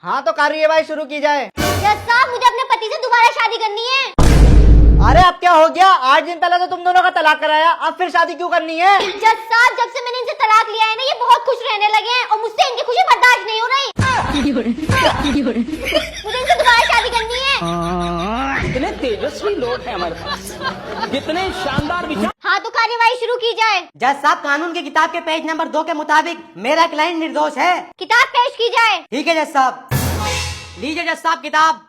हाँ तो कार्यवाही शुरू की जाए। जज साहब मुझे अपने पति से दोबारा शादी करनी है। अरे अब क्या हो गया? 8 दिन पहले तो तुम दोनों का तलाक कराया, अब फिर शादी क्यों करनी है? जज साहब जब से मैंने इनसे तलाक लिया है ना, ये बहुत खुश रहने लगे हैं और मुझसे इनकी खुशी बर्दाश्त नहीं हो रही। मुझे इनसे दोबारा शादी करनी है। कितने तेजस्वी लोग हैं हमारे पास, कितने शानदार विचार। हाँ तो कार्यवाही शुरू की जाए। जज साहब कानून की किताब के पेज नंबर 2 के मुताबिक मेरा क्लाइंट निर्दोष है। किताब पेश की जाए। ठीक है जज साहब, लीजिए जज साहब किताब।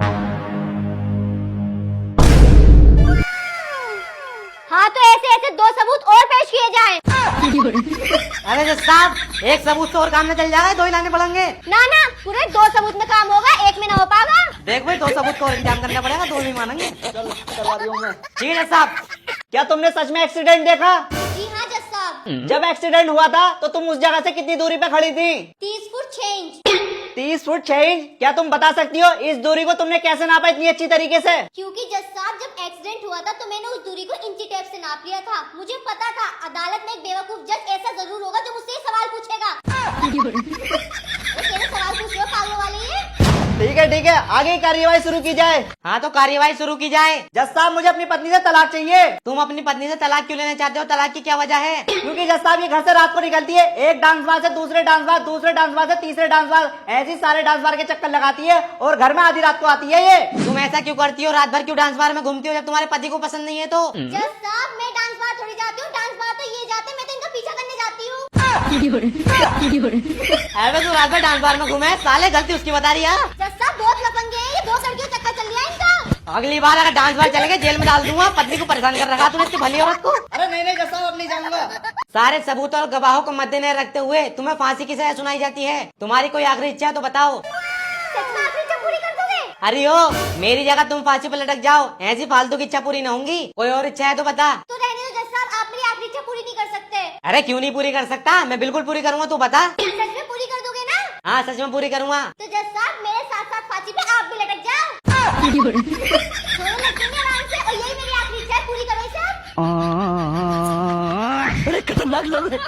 हाँ तो ऐसे ऐसे 2 सबूत और पेश किए जाएं। अरे जज साहब एक सबूत से और काम न चल जाएगा, 2 ही लाने पड़ेंगे। ना ना पूरे 2 सबूत में काम होगा, 1 में ना हो पाएगा। देख भाई 2 सबूत को और इंतजाम करना पड़ेगा, 2 नहीं मानेंगे। करवा दिया मैं। ठीक है जज साहब। क्या तुमने सच में एक्सीडेंट देखा? जी हाँ जज साहब। जब एक्सीडेंट हुआ था तो तुम उस जगह से कितनी दूरी पे खड़ी थी? 30 फुट चेंज। 30 foot 6 inch. क्या तुम बता सकती हो इस दूरी को तुमने कैसे नापा इतनी अच्छी तरीके से? क्योंकि जज साहब जब एक्सीडेंट हुआ था तो मैंने उस दूरी को इंची टेप से नाप लिया था। मुझे पता था अदालत में एक बेवकूफ जज ऐसा जरूर होगा जो मुझसे ये सवाल पूछेगा। ये सवाल पूछ रहे हो पागलों वाले ये? ठीक है आगे की कार्यवाही शुरू की जाए। हाँ तो कार्यवाही शुरू की जाए। जज साहब मुझे अपनी पत्नी से तलाक चाहिए। तुम अपनी पत्नी से तलाक क्यों लेना चाहते हो? तलाक की क्या वजह है? क्योंकि जज साहब ये घर से रात को निकलती है, एक डांस बार से दूसरे डांस बार, दूसरे डांस बार से तीसरे डांस बार, ऐसी सारे डांस बार के चक्कर लगाती है और घर में आधी रात को आती है ये। तुम ऐसा क्यों करती हो? रात भर क्यों डांस बार में घूमती हो जब तुम्हारे पति को पसंद नहीं है तो? जज साहब मैं डांस बार थोड़ी जाती हूँ, डांस बार तो ये जाते हैं, मैं तो इनका पीछा करने जाती हूँ। अरे तू रात भर डांस बार में घूमे, साले गलती उसकी बता रही है। जज साहब बहुत लफंगे हैं ये, 2 लड़कियों चक्कर चल रहा है इनका। अगली बार अगर डांस बार चलेंगे जेल में डाल दूंगा। पत्नी को परेशान कर रखा तूने इतनी भली औरत को। अरे नहीं जज साहब अब नहीं जाऊंगा। सारे सबूत और गवाहों को मद्देनजर रखते हुए तुम्हें फांसी की सजा सुनाई जाती है। तुम्हारी कोई आखिरी इच्छा है तो बताओ। सच में आखिरी इच्छा पूरी कर दोगे? अरे ओ मेरी जगह तुम फांसी पर लटक जाओ, ऐसी फालतू की इच्छा पूरी न होंगी। कोई और इच्छा है तो बता। तो रहने दो जज साहब, आप मेरी आखिरी इच्छा पूरी नहीं कर सकते। अरे क्यों नहीं पूरी कर सकता? मैं बिल्कुल पूरी करूंगा, तू बता। सच में पूरी कर दोगे ना? हाँ सच में पूरी करूंगा। तो जज साहब मेरे साथ साथ फांसी पे आप भी लटक जाओ। दोनों लटकेंगे आराम से और यही मेरी आखिरी इच्छा है, पूरी करो इसे आप। बड़े खतरनाक लोग हैं।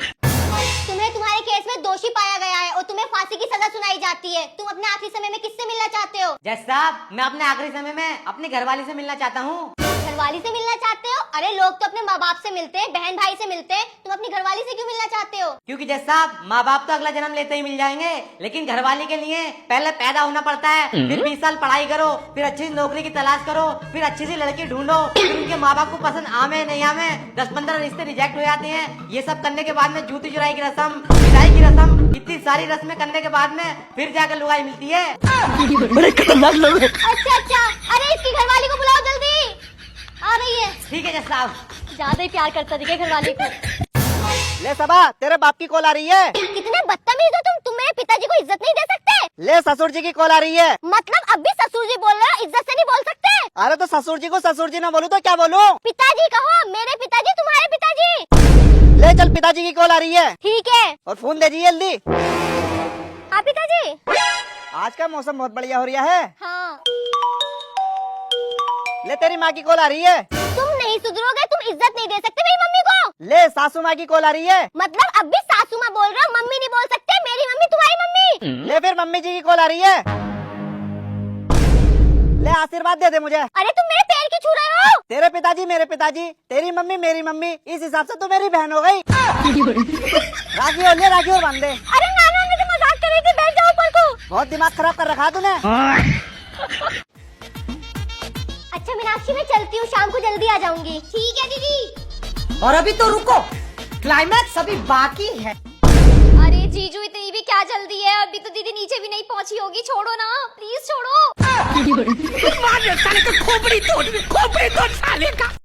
तुम्हें तुम्हारे केस में दोषी पाया गया है और तुम्हें फांसी की सजा सुनाई जाती है। तुम अपने आखिरी समय में किससे मिलना चाहते हो? जज साहब मैं अपने आखिरी समय में अपनी घरवाली से मिलना चाहता हूँ। घरवाली से मिलना चाहते हो? अरे लोग तो अपने माँ बाप से मिलते हैं, बहन भाई से मिलते हैं, तुम अपनी घरवाली से क्यों मिलना चाहते हो? क्योंकि जज साहब माँ बाप तो अगला जन्म लेते ही मिल जाएंगे, लेकिन घरवाली के लिए पहले पैदा होना पड़ता है, फिर 20 साल पढ़ाई करो, फिर अच्छी सी नौकरी की तलाश करो, फिर अच्छी सी लड़की ढूंढो, फिर उनके माँ बाप को पसंद आमे नहीं आमे, 10-15 रिश्ते रिजेक्ट हो जाते हैं। ये सब करने के बाद में जूती चुराई की रस्म, विदाई की रस्म, इतनी सारी रस्में करने के बाद में फिर जाकर लुगाई मिलती है। बड़े खतरनाक लोग हैं। अच्छा अरे इसकी घरवाली को बुलाओ जल्दी, आ रही है। ठीक है जज साहब। ज्यादा ही प्यार करता दिखे घरवाली को। ले सबा तेरे बाप की कॉल आ रही है। कितने बदतमीज हो तुम मेरे पिताजी को इज्जत नहीं दे सकते? ले ससुर जी की कॉल आ रही है। मतलब अब भी ससुर जी बोल रहे हो, इज्जत से नहीं बोल सकते? अरे तो ससुर जी को ससुर जी ना बोलूं तो क्या बोलूं? पिताजी कहो, मेरे पिताजी तुम्हारे पिताजी। ले चल पिताजी की कॉल आ रही है ठीक है। और फोन दे दीजिए जल्दी। हाँ पिताजी। आज का मौसम बहुत बढ़िया हो रहा है। हाँ ले तेरी माँ की कॉल आ रही है। तुम नहीं सुधरोगे, तुम इज्जत नहीं दे सकते मेरी मम्मी को। ले सासू माँ की कॉल आ रही है। मतलब अब भी सासू माँ बोल रहे हो, मम्मी नहीं बोल सकते? मेरी मम्मी तुम्हारी मम्मी। ले फिर मम्मी जी की कॉल आ रही है। ले आशीर्वाद दे दे मुझे। अरे तुम मेरे पैर क्यों छू रहे हो? तेरे पिताजी मेरे पिताजी, तेरी मम्मी मेरी मम्मी, इस हिसाब से तू मेरी बहन हो गई। राखी हो ले, राखी और बांध दे। अरे नाना मैं तो मजाक कर रही थी, बैठ जाओ ऊपर को। बहुत दिमाग खराब कर रखा तूने। अच्छा मीनाक्षी मैं चलती हूँ, शाम को जल्दी आ जाऊंगी। ठीक है दीदी। और अभी तो रुको, क्लाइमैक्स अभी बाकी है। अरे जीजू इतनी भी क्या जल्दी है, अभी तो दीदी नीचे भी नहीं पहुँची होगी। छोड़ो ना प्लीज छोड़ो। मार साले का खोपड़ी तोड़ साले का।